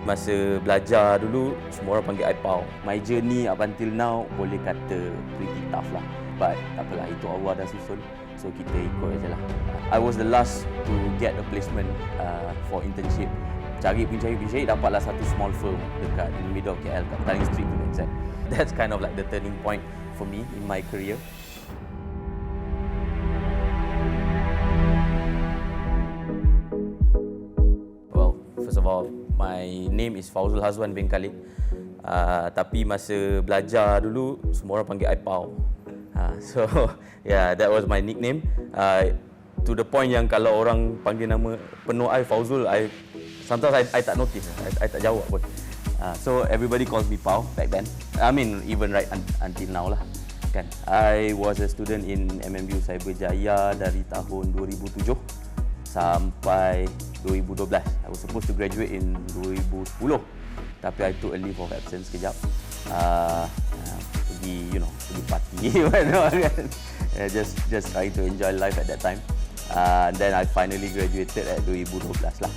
masa belajar dulu, semua orang panggil I Pau. My journey up until now boleh kata pretty tough lah. But tak apalah, itu Allah dah susun. So kita ikut je lah. I was the last to get a placement for internship. Cari, dapatlah satu small firm dekat in the middle of KL, kat Petaling Street to be exact. That's kind of like the turning point for me in my career. Well, first of all, my name is Fauzul Hazwan Khalid. Tapi masa belajar dulu, semua orang panggil I Pau. So, yeah, that was my nickname. To the point yang kalau orang panggil nama penuh I Fauzul, sometimes I tak notice, I tak jawab pun. So everybody calls me Pau back then. I mean, even right until now lah. Kan. I was a student in MMU Cyberjaya dari tahun 2007 sampai 2012. I was supposed to graduate in 2010, tapi I took a leave of absence sekejap. Pergi party, just trying to enjoy life at that time. Then I finally graduated at 2012 lah.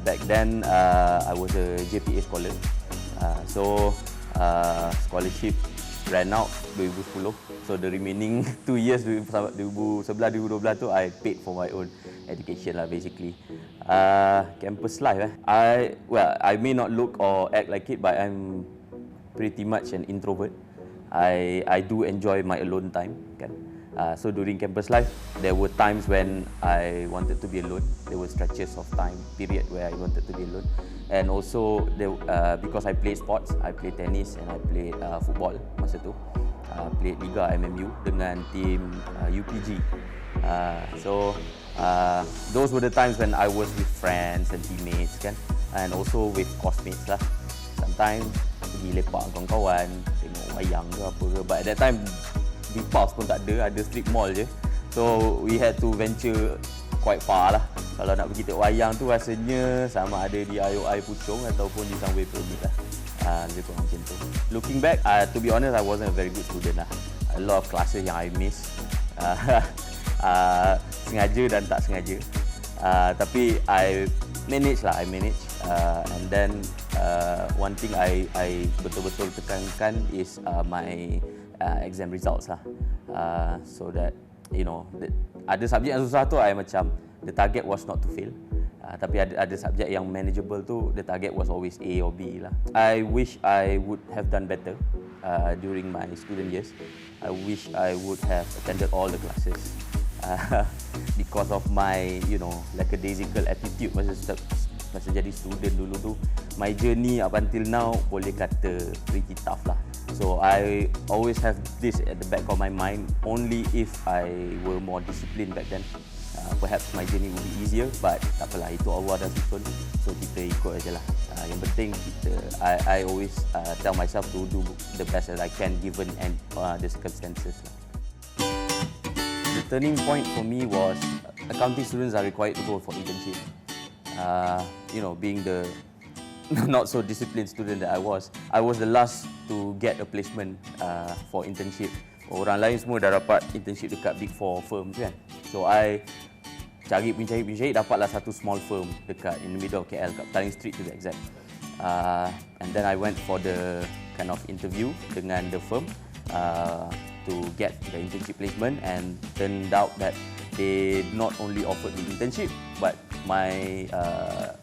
Back then, I was a JPA scholar. So scholarship ran out 2010. So the remaining 2 years 2011-2012 tu I paid for my own education lah basically. Campus life I may not look or act like it, but I'm pretty much an introvert. I do enjoy my alone time kan. So during campus life, there were times when I wanted to be alone. There were stretches of time, period where I wanted to be alone. And also, because I played sports, I played tennis and I played football masa tu. Played Liga MMU dengan team UPG. So those were the times when I was with friends and teammates kan, and also with classmates lah. Sometimes pergi lepak dengan kawan-kawan, tengok wayang ke apa ke. But at that time, di Pulse pun tak ada strip mall je. So we had to venture quite far lah. Kalau nak pergi tengok wayang tu rasanya sama ada di IOI Puchong ataupun di Sunway Pyramid lah. Lebih kurang macam tu. Looking back, to be honest, I wasn't a very good student lah. A lot of classes yang I miss. Sengaja dan tak sengaja. Tapi I manage. And then one thing I betul-betul tekankan is my exam results lah. So that, ada subjek yang susah tu, I macam, the target was not to fail. Tapi ada subjek yang manageable tu, the target was always A or B lah. I wish I would have done better during my student years. I wish I would have attended all the classes. Because of my, lackadaisical attitude masa jadi student dulu tu, my journey up until now boleh kata pretty tough lah. So I always have this at the back of my mind. Only if I were more disciplined back then, perhaps my journey would be easier. But tak apalah, itu Allah dah susun. So kita ikut aja lah. Yang penting I always tell myself to do the best that I can given the circumstances lah. The turning point for me was accounting students are required to go for internship. Being the not so disciplined student that I was the last to get a placement for internship. Orang lain semua dah dapat internship dekat Big 4 firms kan. So I cari, dapatlah satu small firm dekat in the middle of KL, kat Petaling Street to be exact. And then I went for the kind of interview dengan the firm to get the internship placement, and turned out that they not only offered me internship, but my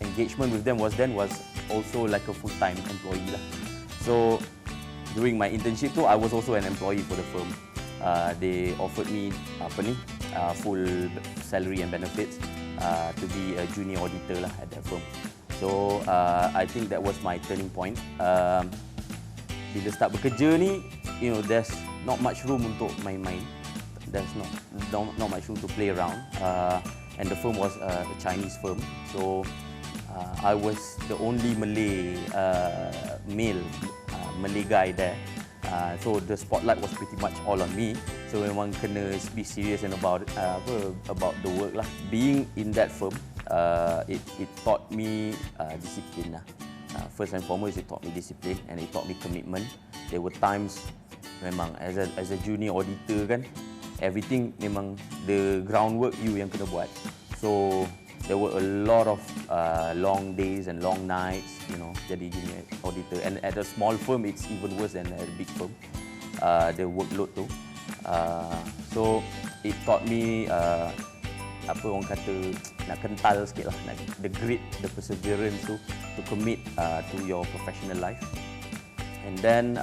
engagement with them was also like a full-time employee lah. So during my internship tu, I was also an employee for the firm. They offered me full salary and benefits to be a junior auditor lah at that firm. So I think that was my turning point. Bila start bekerja ni, there's not much room untuk main-main. There's not much room to play around. And the firm was a Chinese firm, so I was the only male Malay guy there. So the spotlight was pretty much all on me. So memang kena be serious and about the work lah. Being in that firm, it taught me discipline lah. First and foremost, it taught me discipline and it taught me commitment. There were times memang as a junior auditor kan, everything memang the groundwork you yang kena buat. So there were a lot of long days and long nights, jadi junior auditor. And at a small firm, it's even worse than at a big firm. The workload tu. So it taught me apa orang kata nak kental sikit lah, the grit, the perseverance to commit to your professional life. And then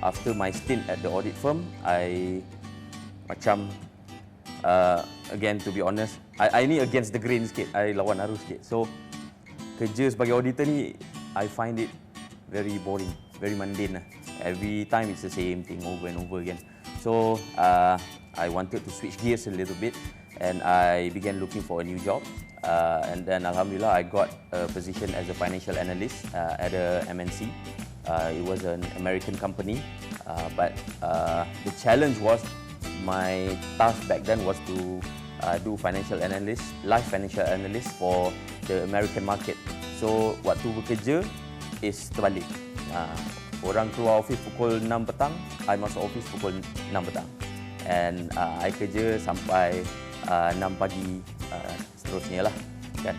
after my stint at the audit firm, I macam again, to be honest, I ni against the grain sikit, I lawan arus sikit. So kerja sebagai auditor ni, I find it very boring, very mundane lah. Every time it's the same thing over and over again. So I wanted to switch gears a little bit, and I began looking for a new job. And then Alhamdulillah, I got a position as a financial analyst at a MNC. It was an American company, but the challenge was, my task back then was to do live financial analyst for the American market. So waktu bekerja is terbalik. Orang keluar office pukul 6 petang, I masuk office pukul 6 petang. And I kerja sampai 6 pagi seterusnya lah. Kan?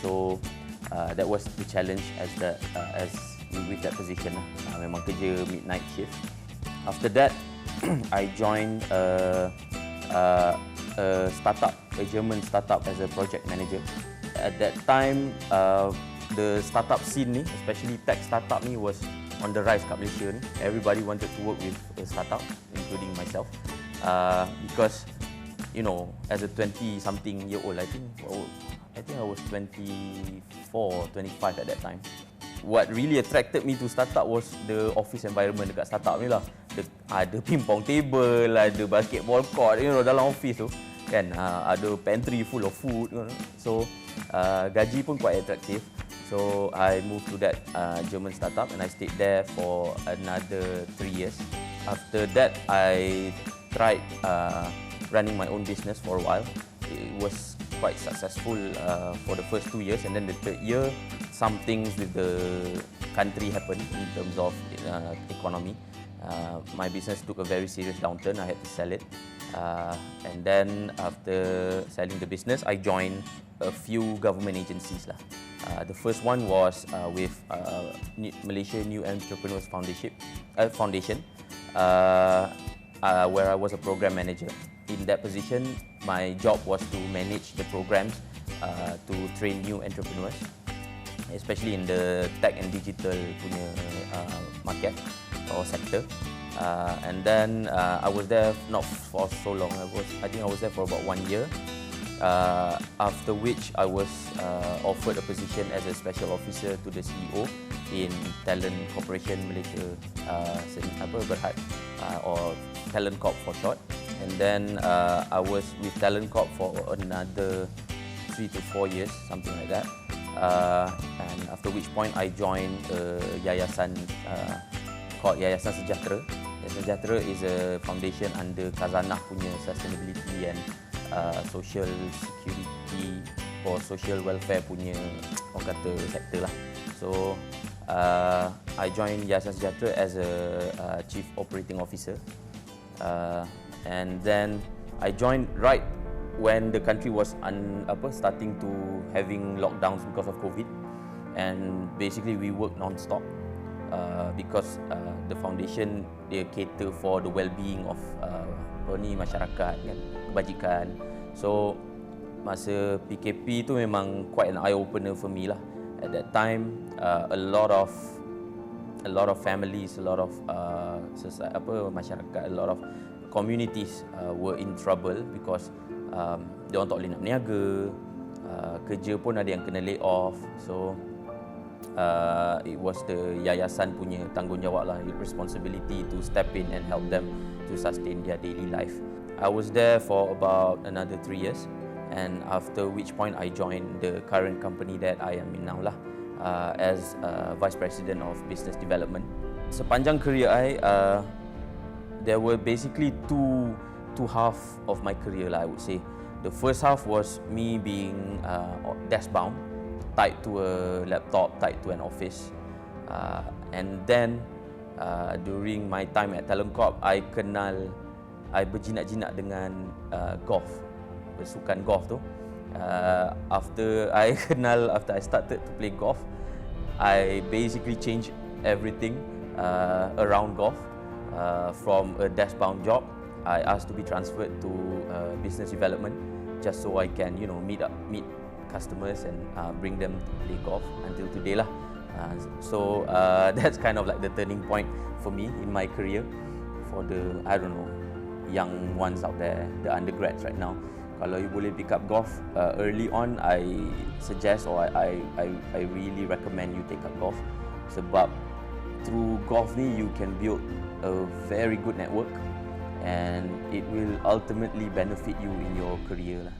So that was the challenge as with that position lah. Memang kerja midnight shift. After that, I joined a startup, a German startup, as a project manager. At that time, the startup scene ni, especially tech startup ni, was on the rise kat Malaysia ni. Everybody wanted to work with a startup, including myself, because as a 20-something-year-old, I think I was 24, 25 at that time. What really attracted me to startup was the office environment dekat startup ni lah. Ada ping-pong table, ada basketball court, dalam office tu. Kan, ada pantry full of food. So, gaji pun quite attractive. So, I moved to that German startup and I stayed there for another 3 years. After that, I tried running my own business for a while. It was quite successful for the first 2 years, and then the third year, some things with the country happened in terms of economy. My business took a very serious downturn. I had to sell it. And then after selling the business, I joined a few government agencies lah. The first one was with Malaysia New Entrepreneurs Foundation, where I was a program manager. In that position, my job was to manage the programs to train new entrepreneurs, especially in the tech and digital punya market or sector. And then I was there not for so long. I think I was there for about 1 year. After which I was offered a position as a special officer to the CEO in Talent Corporation Malaysia Berhad, or Talent Corp for short. And then I was with Talent Corp for another 3 to 4 years, something like that. And after which point I joined a yayasan called Yayasan Sejahtera. Yayasan Sejahtera is a foundation under Khazanah punya sustainability and social security or social welfare punya orang kata sektor lah. So I joined Yayasan Sejahtera as a chief operating officer, and then I joined right when the country was starting to having lockdowns because of COVID, and basically we work non-stop because the foundation, they cater for the well-being of masyarakat kan, kebajikan. So masa PKP tu memang quite an eye-opener for me lah. At that time, a lot of families, a lot of masyarakat, a lot of communities were in trouble because dia orang tak boleh nak berniaga, kerja pun ada yang kena lay off. So it was the yayasan punya tanggungjawab lah, responsibility to step in and help them to sustain their daily life. I was there for about another 3 years, and after which point I joined the current company that I am in now lah, as Vice President of Business Development. Sepanjang career I, there were basically two half of my career lah, I would say. The first half was me being desk bound, tied to a laptop, tied to an office, and then during my time at Talent Corp, I berjinak-jinak dengan golf, bersukan golf tu, After I started to play golf, I basically changed everything around golf. From a desk-bound job, I asked to be transferred to business development, just so I can, meet customers and bring them to play golf until today lah. So that's kind of like the turning point for me in my career. For the, young ones out there, the undergrads right now, kalau you boleh pick up golf early on, I suggest, or I really recommend you take up golf. Sebab through golf ni you can build a very good network, and it will ultimately benefit you in your career lah.